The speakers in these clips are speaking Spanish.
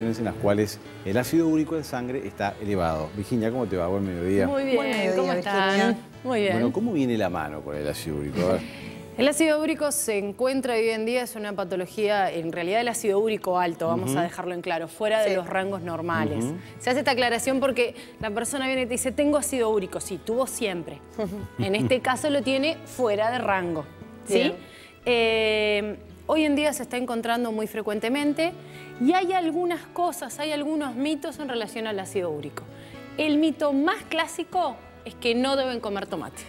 En las cuales el ácido úrico en sangre está elevado. Virginia, ¿cómo te va? Buen mediodía. Muy bien, Buen mediodía, ¿cómo están? Virginia. Muy bien. Bueno, ¿cómo viene la mano con el ácido úrico? A ver. El ácido úrico se encuentra hoy en día, es una patología, en realidad el ácido úrico alto, vamos a dejarlo en claro, fuera de los rangos normales. Se hace esta aclaración porque la persona viene y te dice, tengo ácido úrico, sí, tuvo siempre. En este caso lo tiene fuera de rango, ¿sí? Hoy en día se está encontrando muy frecuentemente y hay algunas cosas, hay algunos mitos en relación al ácido úrico. El mito más clásico es que no deben comer tomate.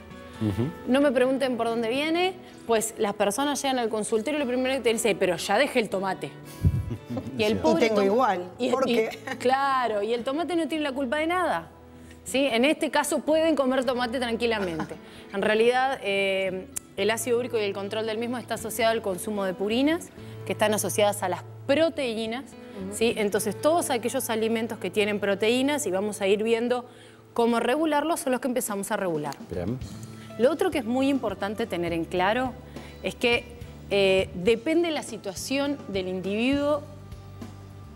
No me pregunten por dónde viene, pues las personas llegan al consultorio y lo primero que te dicen, pero ya dejé el tomate. Y el pobre tengo igual, ¿por qué? Claro, y el tomate no tiene la culpa de nada. ¿Sí? En este caso pueden comer tomate tranquilamente. En realidad, el ácido úrico y el control del mismo está asociado al consumo de purinas, que están asociadas a las proteínas. ¿Sí? Entonces, todos aquellos alimentos que tienen proteínas, y vamos a ir viendo cómo regularlos, son los que empezamos a regular. Bien. Lo otro que es muy importante tener en claro es que depende de la situación del individuo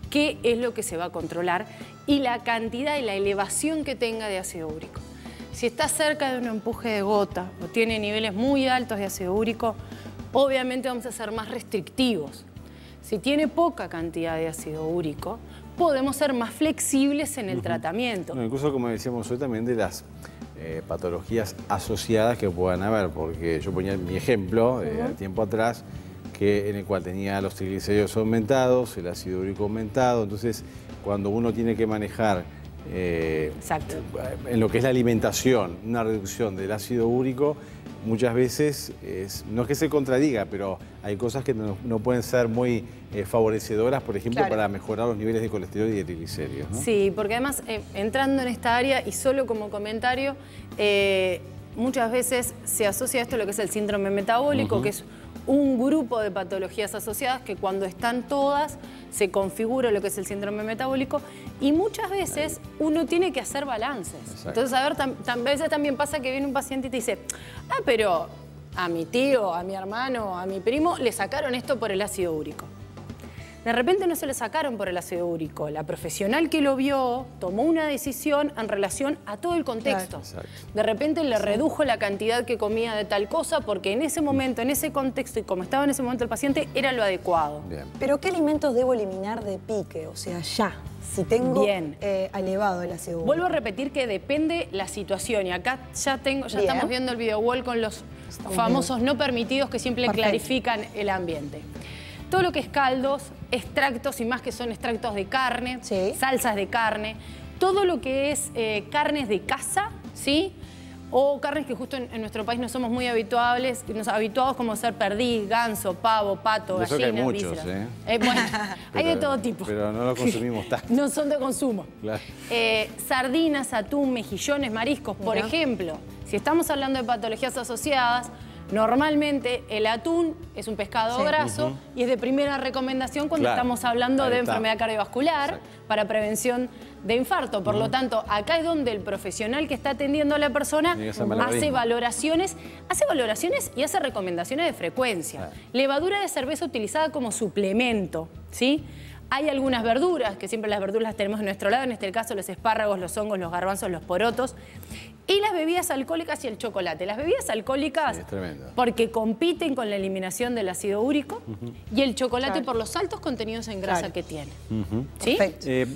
qué es lo que se va a controlar y la cantidad y la elevación que tenga de ácido úrico. Si está cerca de un empuje de gota o tiene niveles muy altos de ácido úrico, obviamente vamos a ser más restrictivos. Si tiene poca cantidad de ácido úrico, podemos ser más flexibles en el tratamiento. No, incluso, como decíamos hoy, también de las patologías asociadas que puedan haber, porque yo ponía mi ejemplo tiempo atrás, en el cual tenía los triglicéridos aumentados, el ácido úrico aumentado. Entonces, cuando uno tiene que manejar en lo que es la alimentación una reducción del ácido úrico, muchas veces, no es que se contradiga, pero hay cosas que no pueden ser muy favorecedoras, por ejemplo, para mejorar los niveles de colesterol y de triglicéridos, ¿no? Sí, porque además, entrando en esta área, y solo como comentario, muchas veces se asocia esto a lo que es el síndrome metabólico, que es un grupo de patologías asociadas que cuando están todas se configura lo que es el síndrome metabólico y muchas veces uno tiene que hacer balances. Entonces, a ver, a veces también pasa que viene un paciente y te dice, pero a mi tío, a mi hermano, a mi primo le sacaron esto por el ácido úrico. De repente no se le sacaron por el ácido úrico. La profesional que lo vio tomó una decisión en relación a todo el contexto. De repente le redujo la cantidad que comía de tal cosa porque en ese momento, en ese contexto y como estaba en ese momento el paciente, era lo adecuado. ¿Pero qué alimentos debo eliminar de pique? O sea, ya, si tengo elevado el ácido úrico. Vuelvo a repetir que depende la situación y acá ya estamos viendo el video wall con los famosos no permitidos que siempre clarifican el ambiente. Todo lo que es caldos, extractos, y más que son extractos de carne, salsas de carne, todo lo que es carnes de caza, ¿sí? O carnes que justo en nuestro país no somos muy habituados como ser perdiz, ganso, pavo, pato, gallina, hay muchos, bueno, hay de todo tipo. Pero no lo consumimos tanto. No son de consumo. Claro. Sardinas, atún, mejillones, mariscos, por ejemplo. Si estamos hablando de patologías asociadas, normalmente el atún es un pescado graso y es de primera recomendación cuando estamos hablando de enfermedad cardiovascular para prevención de infarto. Por lo tanto, acá es donde el profesional que está atendiendo a la persona hace valoraciones y hace recomendaciones de frecuencia. Levadura de cerveza utilizada como suplemento, ¿sí? Hay algunas verduras, que siempre las verduras las tenemos en nuestro lado, en este caso los espárragos, los hongos, los garbanzos, los porotos. Y las bebidas alcohólicas y el chocolate. Las bebidas alcohólicas porque compiten con la eliminación del ácido úrico y el chocolate por los altos contenidos en grasa que tiene. ¿Sí?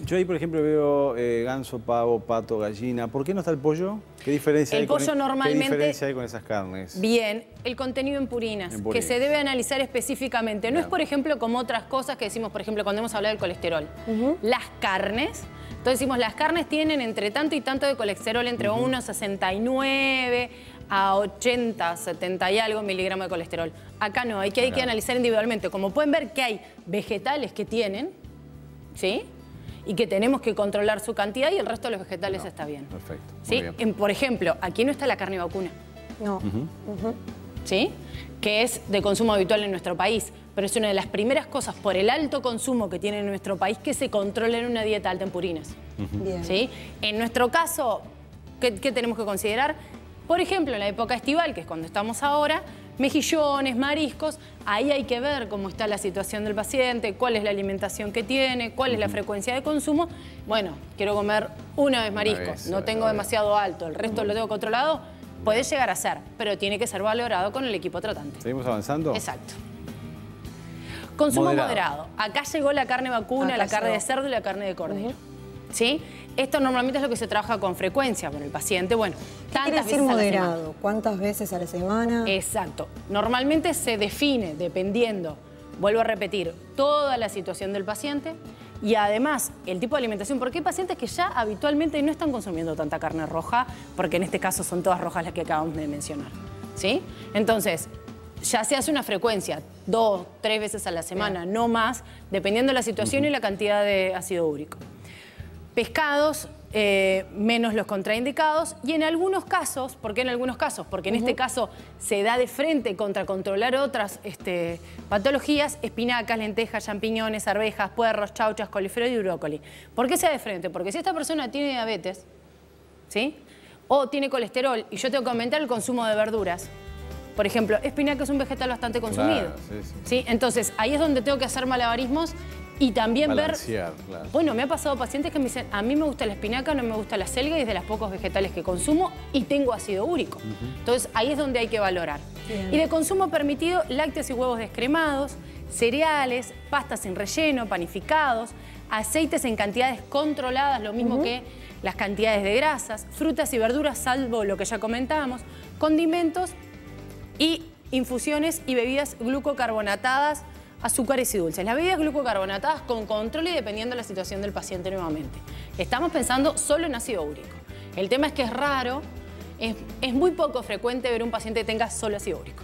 Yo ahí, por ejemplo, veo ganso, pavo, pato, gallina. ¿Por qué no está el pollo? ¿Qué diferencia hay con esas carnes? Bien, el contenido en purinas, que se debe analizar específicamente. No es, por ejemplo, como otras cosas que decimos, por ejemplo, cuando hemos hablado del colesterol. Las carnes, entonces decimos, las carnes tienen entre tanto y tanto de colesterol, entre unos 69 a 80, 70 y algo miligramos de colesterol. Acá no, hay que analizar individualmente. Como pueden ver que hay vegetales que tienen, ¿sí? Y que tenemos que controlar su cantidad y el resto de los vegetales está bien. Perfecto. ¿Sí? Por ejemplo, aquí no está la carne vacuna. No. ¿Sí? Que es de consumo habitual en nuestro país, pero es una de las primeras cosas por el alto consumo que tiene en nuestro país que se controla en una dieta alta en purinas. ¿Sí? En nuestro caso, ¿qué tenemos que considerar? Por ejemplo, en la época estival, que es cuando estamos ahora, mejillones, mariscos, ahí hay que ver cómo está la situación del paciente, cuál es la alimentación que tiene, cuál es la frecuencia de consumo. Bueno, quiero comer una vez mariscos, no tengo demasiado alto, el resto lo tengo controlado, puede llegar a ser, pero tiene que ser valorado con el equipo tratante. ¿Seguimos avanzando? Exacto. Consumo moderado. Acá llegó la carne vacuna, la carne de cerdo y la carne de cordero. ¿Sí? Esto normalmente es lo que se trabaja con frecuencia con el paciente. Bueno, tantas veces moderado? A la semana. ¿Cuántas veces a la semana? Exacto. Normalmente se define dependiendo, vuelvo a repetir, toda la situación del paciente y además el tipo de alimentación. Porque hay pacientes que ya habitualmente no están consumiendo tanta carne roja, porque en este caso son todas rojas las que acabamos de mencionar. ¿Sí? Entonces, ya se hace una frecuencia, 2, 3 veces a la semana, no más, dependiendo de la situación y la cantidad de ácido úrico. Pescados, menos los contraindicados, y en algunos casos, ¿por qué en algunos casos? Porque en este caso se da de frente contra controlar otras patologías, espinacas, lentejas, champiñones, arvejas, puerros, chauchas, coliflor y brócoli. ¿Por qué se da de frente? Porque si esta persona tiene diabetes, ¿sí? O tiene colesterol, y yo tengo que aumentar el consumo de verduras, por ejemplo, espinaca es un vegetal bastante consumido. Claro, ¿sí? Entonces, ahí es donde tengo que hacer malabarismos y también balancear, ver... Claro. Bueno, me ha pasado pacientes que me dicen, a mí me gusta la espinaca, no me gusta la selga y es de los pocos vegetales que consumo y tengo ácido úrico. Entonces, ahí es donde hay que valorar. Bien. Y de consumo permitido, lácteos y huevos descremados, cereales, pastas sin relleno, panificados, aceites en cantidades controladas, lo mismo que las cantidades de grasas, frutas y verduras, salvo lo que ya comentábamos, condimentos y infusiones y bebidas glucocarbonatadas, azúcares y dulces. Las bebidas glucocarbonatadas con control y dependiendo de la situación del paciente nuevamente. Estamos pensando solo en ácido úrico. El tema es que es raro, es muy poco frecuente ver un paciente que tenga solo ácido úrico.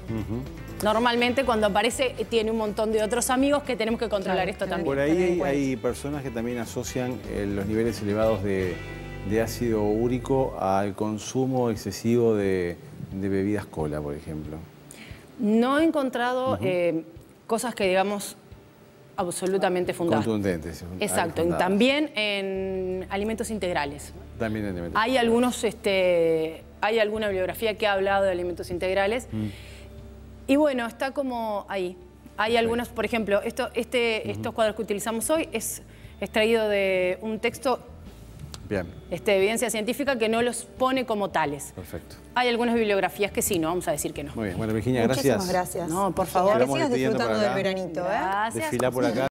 Normalmente cuando aparece tiene un montón de otros amigos que tenemos que controlar esto también. Por ahí hay personas que también asocian los niveles elevados de ácido úrico al consumo excesivo de bebidas cola, por ejemplo. No he encontrado cosas que digamos absolutamente fundadas. Contundentes. Exacto. También en alimentos integrales. También en alimentos hay algunos, hay alguna bibliografía que ha hablado de alimentos integrales. Y bueno, está como ahí. Hay algunos, por ejemplo, estos cuadros que utilizamos hoy es extraído de un texto de evidencia científica que no los pone como tales. Perfecto. Hay algunas bibliografías que sí, no vamos a decir que no. Muy bien. Bueno, Virginia, gracias. Muchísimas gracias. No, por favor. Que sigas disfrutando del veranito. Gracias. Desfila por acá.